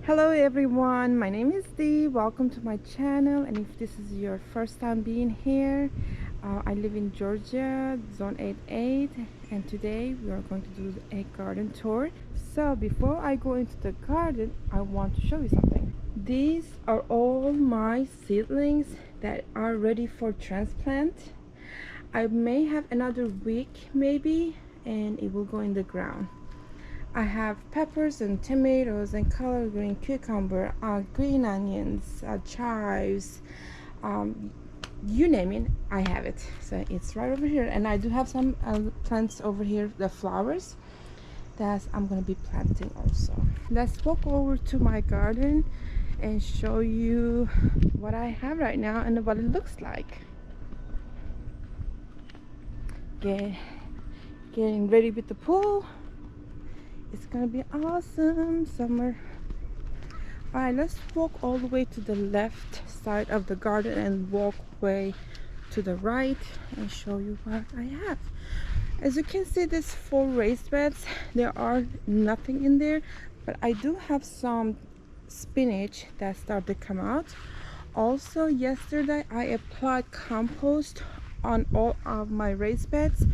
Hello everyone, my name is Dee. Welcome to my channel, and if this is your first time being here, I live in Georgia, zone 88, and today we are going to do a garden tour. So before I go into the garden, I want to show you something. These are all my seedlings that are ready for transplant. I may have another week maybe, and it will go in the ground. I have peppers and tomatoes and color green cucumber, green onions, chives, you name it, I have it. So it's right over here, and I do have some plants over here, the flowers that I'm gonna be planting also. Let's walk over to my garden and show you what I have right now and what it looks like. Getting ready with the pool. It's gonna be awesome summer. All right, let's walk all the way to the left side of the garden and walk way to the right and show you what I have. As you can see, there's 4 raised beds. There are nothing in there, but I do have some spinach that started to come out. Also, yesterday I applied compost on all of my raised beds,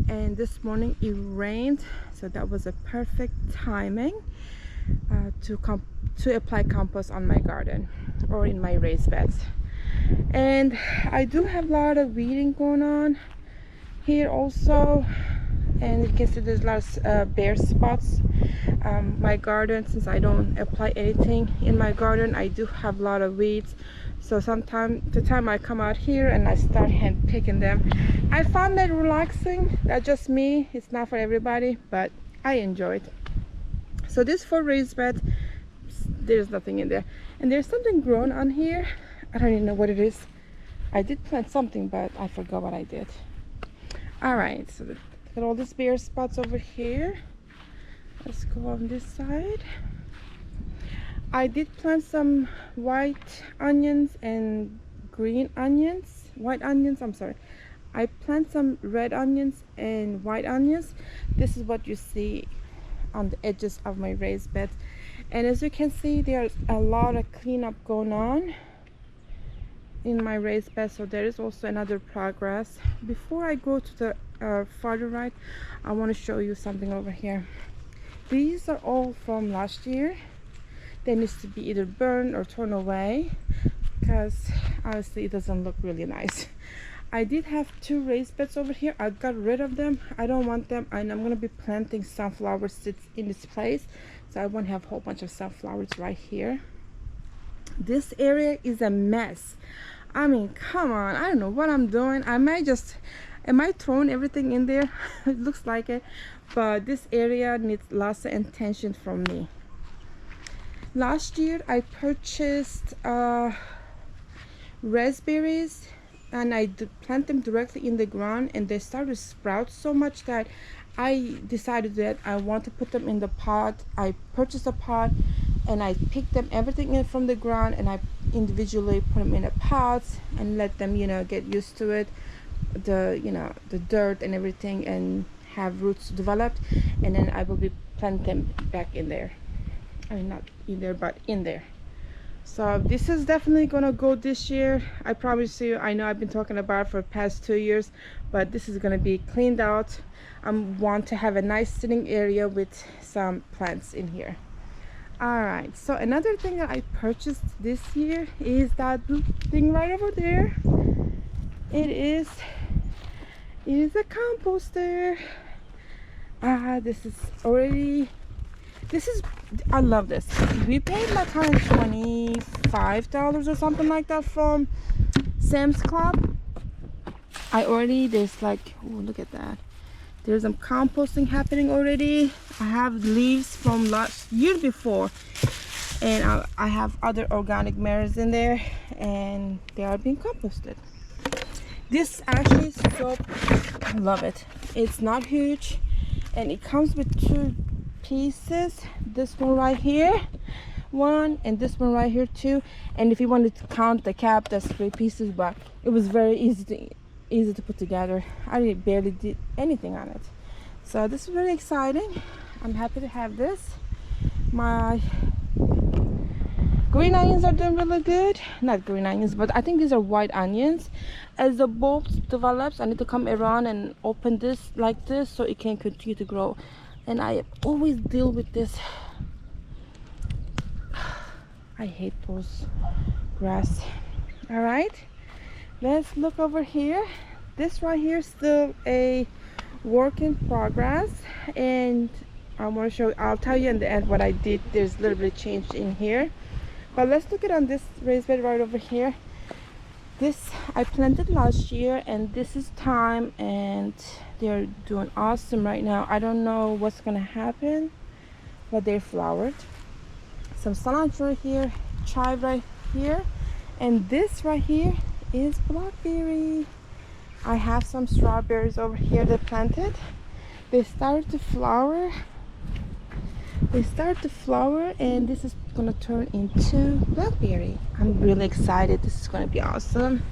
and this morning it rained, so that was a perfect timing to apply compost on my garden or in my raised beds. And I do have a lot of weeding going on here also, and you can see there's a lot of bare spots. My garden, since I don't apply anything in my garden, I do have a lot of weeds. So sometimes the time I come out here and I start hand picking them, I found that relaxing. That's just me, it's not for everybody, but I enjoy it. So this 4 raised bed, there's nothing in there, and there's something grown on here. I don't even know what it is. I did plant something, but I forgot what I did. All right, so look at all these bare spots over here. Let's go on this side. I did plant some white onions and green onions, white onions, I'm sorry. I plant some red onions and white onions. This is what you see on the edges of my raised beds. And as you can see, there's a lot of cleanup going on in my raised bed, so there is also another progress. Before I go to the farther right, I want to show you something over here. These are all from last year. They need to be either burned or torn away because honestly it doesn't look really nice. I did have 2 raised beds over here. I got rid of them. I don't want them, and I'm gonna be planting sunflower seeds in this place, so I won't have a whole bunch of sunflowers right here. This area is a mess. I mean, come on, I don't know what I'm doing. Am I throwing everything in there? It looks like it, but this area needs lots of attention from me. Last year I purchased raspberries, and I plant them directly in the ground, and they started to sprout so much that I decided that I want to put them in the pot. I purchased a pot and I picked them everything in from the ground, and I individually put them in a pot and let them, you know, get used to it, the dirt and everything, and have roots developed, and then I will be planting them back in there. I mean, not in there, but in there. So this is definitely gonna go this year, I promise you. I know I've been talking about it for the past 2 years, but this is gonna be cleaned out. I want to have a nice sitting area with some plants in here. All right, so another thing that I purchased this year is that thing right over there. It is a composter. I love this. We paid like kind of $25 or something like that from Sam's Club. There's like, oh, look at that. There's some composting happening already. I have leaves from last year before, and I have other organic matters in there, and they are being composted. This actually is so, I love it. It's not huge, and it comes with 2 pieces. This one right here, 1, and this one right here, 2. And if you wanted to count the cap, that's 3 pieces, but it was very easy to put together. I barely did anything on it, so this is very exciting. I'm happy to have this. My Green onions are doing really good. Not green onions, but I think these are white onions. As the bulbs develops, I need to come around and open this like this so it can continue to grow. And I always deal with this. I hate those grass. All right, let's look over here. This right here is still a work in progress, and I want to show, I'll tell you in the end what I did. There's a little bit of change in here, but let's look at on this raised bed right over here. This I planted last year, and this is thyme, and they're doing awesome right now. I don't know what's gonna happen, but they're flowered. Some cilantro here, chive right here, and this right here is blackberry. I have some strawberries over here that planted. They started to flower. And this is gonna turn into blackberry. I'm really excited. This is gonna be awesome.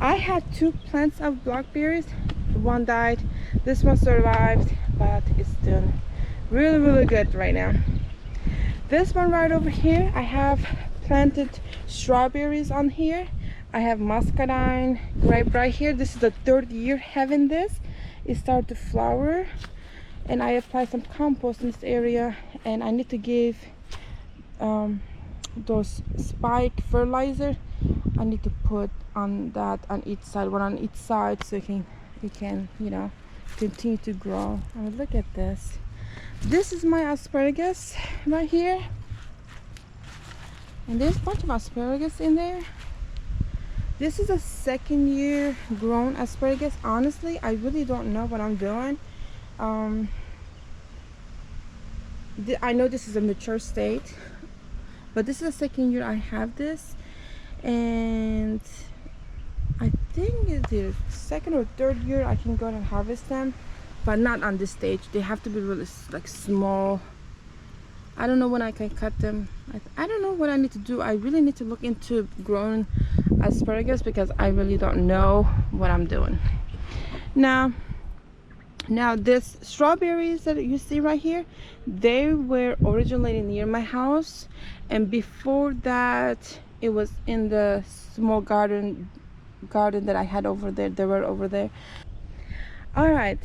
I had 2 plants of blackberries. One died, this one survived, but it's doing really good right now. This one right over here, I have planted strawberries on here. I have muscadine grape right here. This is the 3rd year having this. It started to flower, and I applied some compost in this area, and I need to give those spike fertilizer. I need to put on that on each side, one on each side, so it can you know, continue to grow. I mean, look at this. This is my asparagus right here, and there's a bunch of asparagus in there. This is a 2nd year grown asparagus. Honestly, I really don't know what I'm doing. I know this is a mature state, but this is the 2nd year I have this, and I think it's the 2nd or 3rd year I can go and harvest them, but not on this stage. They have to be really like small. I don't know when I can cut them. I don't know what I need to do. I really need to look into growing asparagus because I really don't know what I'm doing. Now this strawberries that you see right here, they were originally near my house, and before that it was in the small garden that I had over there. They were over there. All right,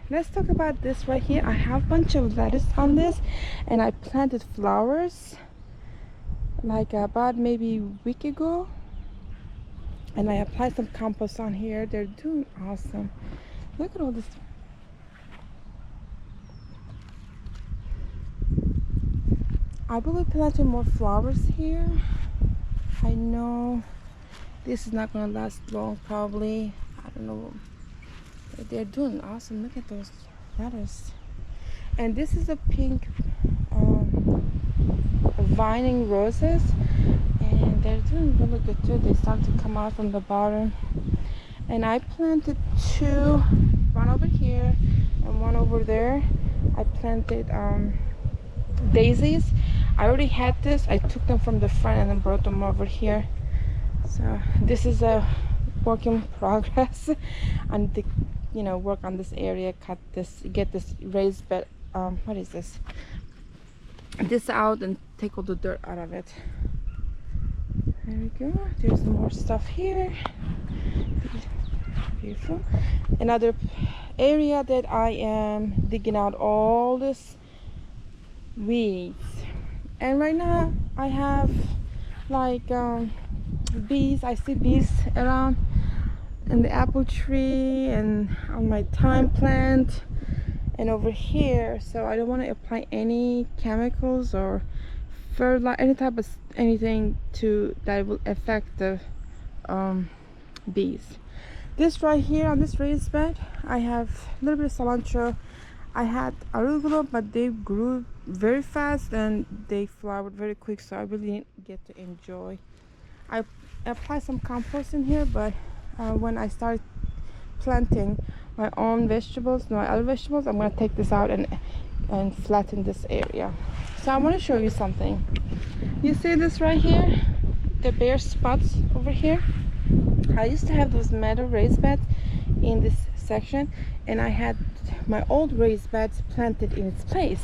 let's talk about this right here. I have a bunch of lettuce on this, and I planted flowers like about maybe a week ago, and I applied some compost on here. They're doing awesome. Look at all this. I will be planting more flowers here. I know this is not gonna last long, probably. I don't know. They're doing awesome. Look at those lettuce. And this is a pink vining roses, and they're doing really good too. They start to come out from the bottom. And I planted 2, one over here and one over there. I planted daisies. I already had this. I took them from the front and then brought them over here. So this is a work in progress. I need to, you know, work on this area, cut this, get this raised bed. What is this? This out and take all the dirt out of it. There we go. There's more stuff here. Beautiful. Another area that I am digging out all this weeds, and right now I have like bees. I see bees around in the apple tree and on my thyme plant and over here, so I don't want to apply any chemicals or fertilizer, any type of anything that will affect the bees. This right here on this raised bed, I have a little bit of cilantro. I had arugula, but they grew very fast and they flowered very quick, so I really didn't get to enjoy. I applied some compost in here, but when I start planting my own vegetables, my other vegetables, I'm going to take this out and flatten this area. So I want to show you something. You see this right here, the bare spots over here? I used to have those metal raised beds in this section, and I had my old raised beds planted in its place.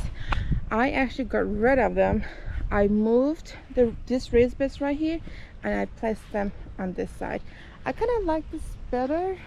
I actually got rid of them. I moved this raised beds right here and I placed them on this side. I kind of like this better,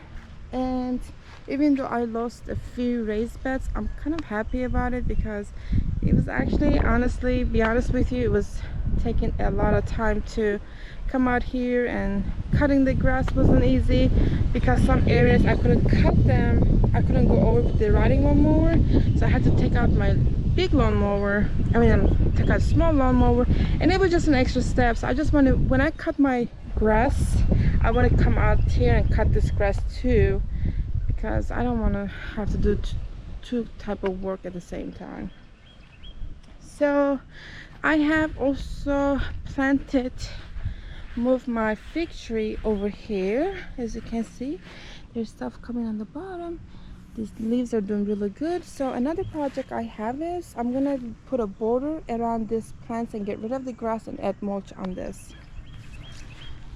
and even though I lost a few raised beds, I'm kind of happy about it because it was actually, honestly, be honest with you, it was taking a lot of time to come out here, and cutting the grass wasn't easy because some areas I couldn't cut them. I couldn't go over with the riding lawnmower, so I had to take out my big lawnmower. Take out a small lawnmower, and it was just an extra step. So I just wanted, when I cut my grass, I want to come out here and cut this grass too, because I don't want to have to do two type of work at the same time. So I have also moved my fig tree over here. As you can see, there's stuff coming on the bottom. These leaves are doing really good. So another project I have is I'm gonna put a border around these plants and get rid of the grass and add mulch on this.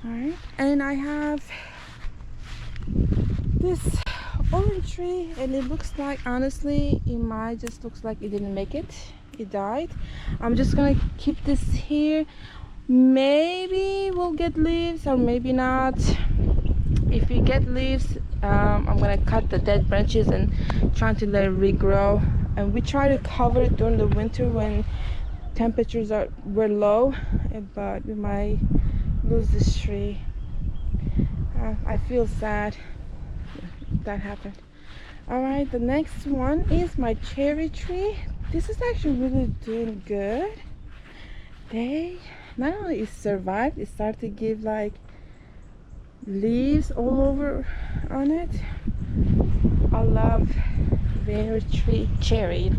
All right, and I have this orange tree, and it looks like, honestly, just looks like it didn't make it. It died. I'm just gonna keep this here. Maybe we'll get leaves or maybe not. If we get leaves, I'm gonna cut the dead branches and try to let it regrow. And we try to cover it during the winter when temperatures were low, but we might lose this tree. I feel sad that happened. All right, the next one is my cherry tree. This is actually really doing good. They not only it survived, it started to give like leaves all over on it. I love Rainier cherry.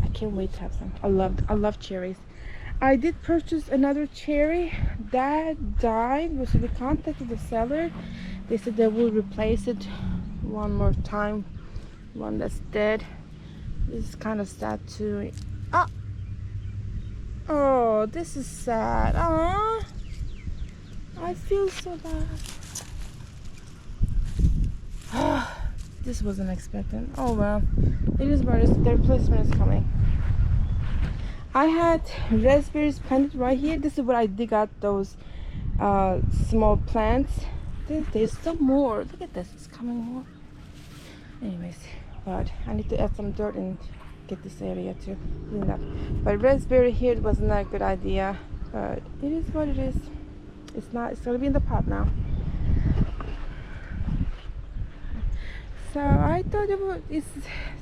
I can't wait to have some. I love cherries. I did purchase another cherry that died, so we contacted the seller. They said they will replace it one more time, one that's dead. This is kind of sad too. Oh, this is sad. Aww, I feel so bad. This wasn't expected. Oh well, it is what it is. The replacement is coming. I had raspberries planted right here. This is where I dig out those small plants. There's still more. Look at this, it's coming more. Anyways, but I need to add some dirt and get this area to clean up. But raspberry here was not a good idea, but it is what it is. It's gonna be in the pot now. So I thought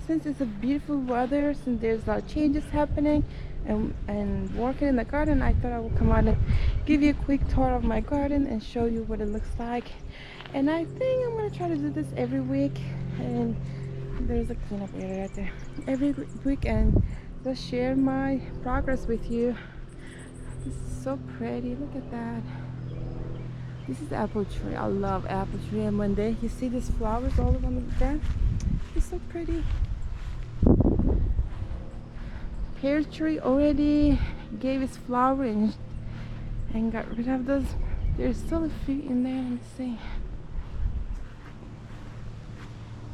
since it's a beautiful weather, since there's a lot of changes happening and working in the garden, I thought I would come out and give you a quick tour of my garden and show you what it looks like. And I think I'm gonna try to do this every week, and there's a cleanup area right there, every week, and just share my progress with you. This is so pretty. Look at that. This is apple tree. I love apple tree, and when you see these flowers all over the ground, it's so pretty. Pear tree already gave its flower and got rid of those. There's still a few in there. Let me see.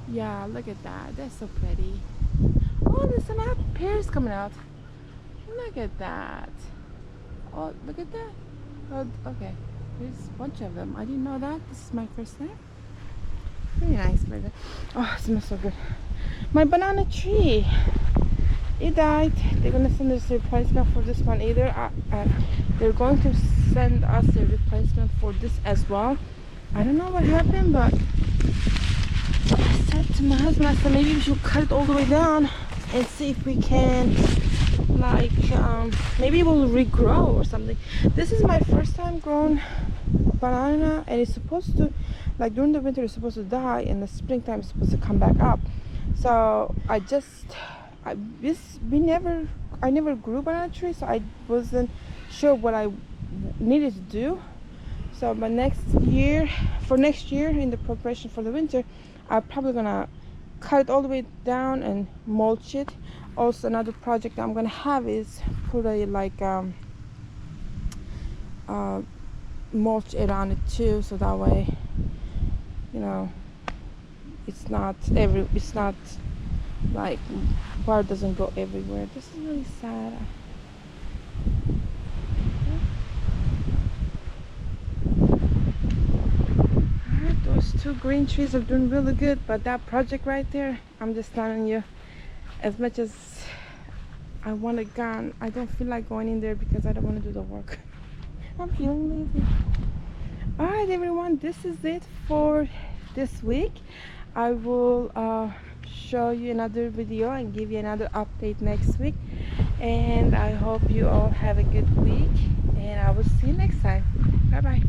Yeah, look at that. That's so pretty. Oh, there's some pears coming out. Look at that. Oh, look at that. Oh, okay. There's a bunch of them. I didn't know that. This is my first time. Very nice, baby. Oh, it smells so good. My banana tree, it died. They're gonna send us a replacement for this one either. They're going to send us a replacement for this as well. I don't know what happened, but I said to my husband, I said maybe we should cut it all the way down and see if we can, like, maybe it will regrow or something. This is my first time growing banana, and it's supposed to, like, during the winter it's supposed to die, and the springtime it's supposed to come back up. So I never grew banana trees, so I wasn't sure what I needed to do. So for next year in the preparation for the winter, I'm probably gonna cut it all the way down and mulch it. Also, another project I'm gonna have is put a mulch around it too, so that way, you know, it's not like water doesn't go everywhere. This is really sad. two green trees are doing really good, but that project right there, I'm just telling you, as much as I want it gone, I don't feel like going in there because I don't want to do the work. I'm feeling lazy. Alright everyone, this is it for this week. I will show you another video and give you another update next week, and I hope you all have a good week, and I will see you next time. Bye bye.